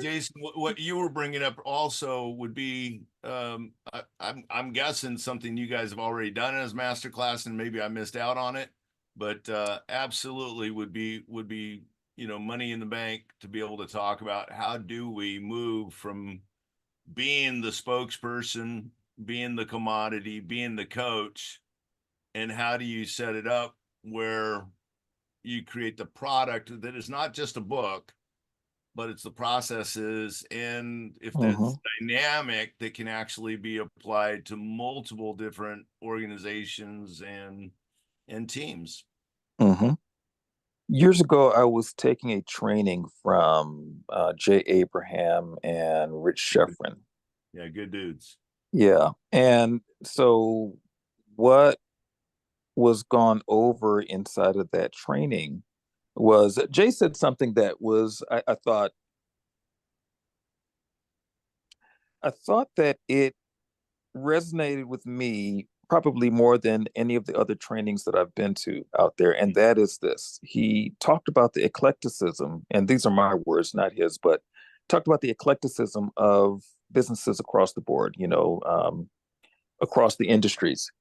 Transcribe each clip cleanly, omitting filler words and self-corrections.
Jason, what you were bringing up also would be, I'm guessing something you guys have already done as masterclass, and maybe I missed out on it, but absolutely would be money in the bank to be able to talk about how do we move from being the spokesperson, being the commodity, being the coach, and how do you set it up where you create the product that is not just a book, but it's the processes, and if Mm-hmm. that's dynamic that can actually be applied to multiple different organizations and teams. Mm-hmm. Years ago, I was taking a training from Jay Abraham and Rich Sheffrin. Yeah, good dudes. Yeah. And so, what was gone over inside of that training was Jay said something that was, I thought that it resonated with me probably more than any of the other trainings that I've been to out there. And that is this. He talked about the eclecticism, and these are my words, not his, but talked about the eclecticism of businesses across the board, across the industries.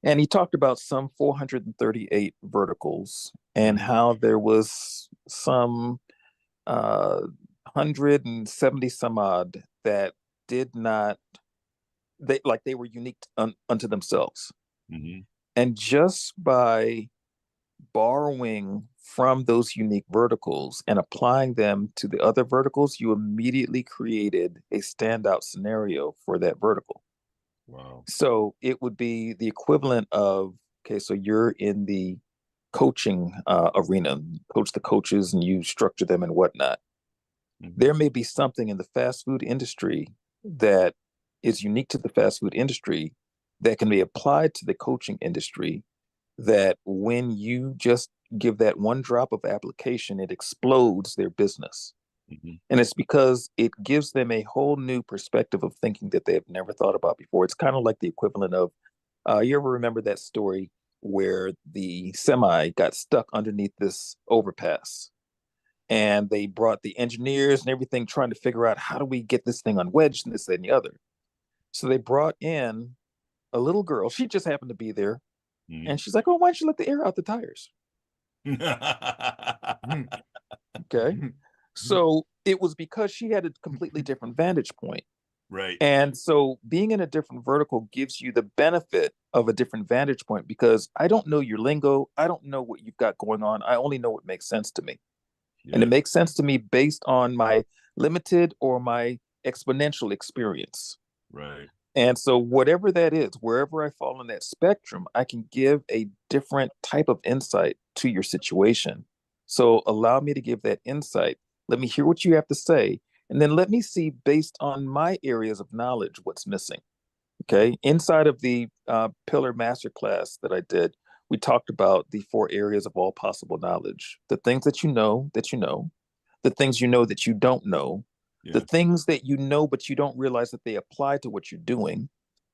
And he talked about some 438 verticals and Mhm. how there was some 170 some odd that did not, they were unique unto themselves. Mhm. And just by borrowing from those unique verticals and applying them to the other verticals, you immediately created a standout scenario for that vertical. Wow. So it would be the equivalent of, okay, so you're in the coaching arena, coach the coaches and you structure them and whatnot. Mhm. There may be something in the fast food industry that is unique to the fast food industry that can be applied to the coaching industry, that when you just give that one drop of application, it explodes their business. Mhm. And it's because it gives them a whole new perspective of thinking that they've never thought about before. It's kind of like the equivalent of, you ever remember that story where the semi got stuck underneath this overpass? And they brought the engineers and everything trying to figure out how do we get this thing unwedged and this, that, and the other. So they brought in a little girl. She just happened to be there. Mhm. And she's like, oh, why don't you let the air out the tires? Okay. So it was because she had a completely different vantage point. Right. And so being in a different vertical gives you the benefit of a different vantage point because I don't know your lingo. I don't know what you've got going on. I only know what makes sense to me. And it Yeah. makes sense to me based on my limited or my exponential experience. Right. And so, whatever that is, wherever I fall in that spectrum, I can give a different type of insight to your situation. So, allow me to give that insight. Let me hear what you have to say. And then let me see, based on my areas of knowledge, what's missing. Mhm. Okay. Inside of the Pillar Masterclass that I did, we talked about the four areas of all possible knowledge: the things that you know, the things you know that you don't know, the Yeah. things that you know, but you don't realize that they apply to what you're doing.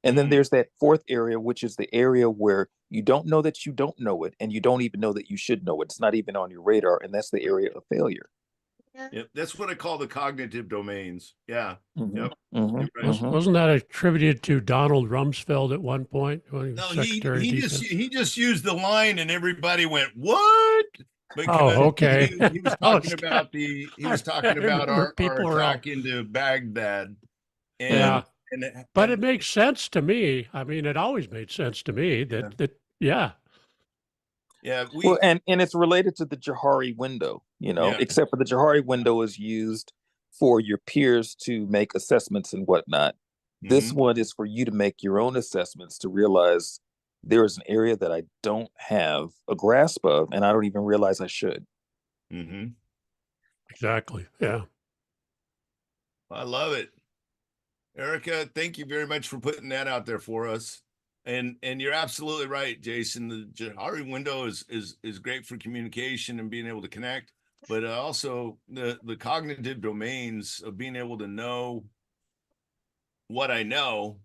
And then Mm. there's that fourth area, which is the area where you don't know that you don't know it, and you don't even know that you should know it. It's not even on your radar. And that's the area of failure. Yep. That's what I call the cognitive domains. Yeah. Mm-hmm, Yep. mm-hmm, You're right. mm-hmm. Wasn't that attributed to Donald Rumsfeld at one point when he was No, Secretary of Defense? he just used the line and everybody went, "What?" Oh, Because okay. he was I talking was, about I remember our people were all, attack into Baghdad, Mm-hmm. yeah, and but it makes sense to me. I mean, it always made sense to me yeah, yeah. yeah, Well, and it's related to the Johari window, yeah, except for the Johari window is used for your peers to make assessments and whatnot. This hmm one is for you to make your own assessments to realize there is an area that I don't have a grasp of, and I don't even realize I should. hmm Exactly. Yeah. I love it, Erica. Thank you very much for putting that out there for us. And you're absolutely right, Jason. The Johari window is great for communication and being able to connect, but also the cognitive domains of being able to know what I know,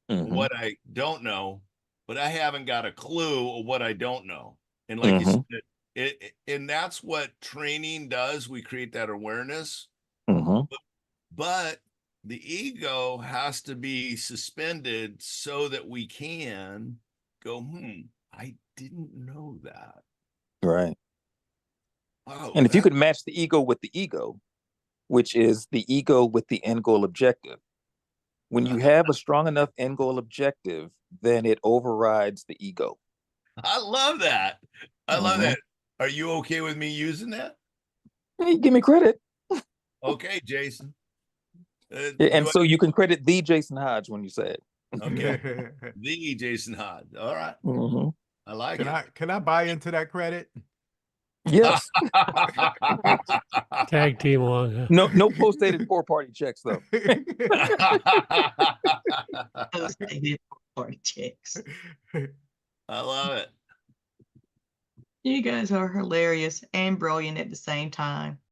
Mm-hmm. what I don't know, but I haven't got a clue of what I don't know. And like you Mm-hmm. said, and that's what training does. We create that awareness, Mm-hmm. but the ego has to be suspended so that we can go, I didn't know that. Right. Oh, And if you could match the ego with the ego, which is the ego with the end goal objective, when you have a strong enough end goal objective, then it overrides the ego. I love that. I love Mhm. that. Are you okay with me using that? Hey, give me credit. Okay, Jason. Yeah, and Do so you can credit the Jason Hodge when you say it. I, okay. The Jason Hodge. All right. Mhm. I like Can it. I buy into that credit? Yes. Tag team along. Huh? No post-dated 4-party checks though. Post-dated party checks. I love it. You guys are hilarious and brilliant at the same time.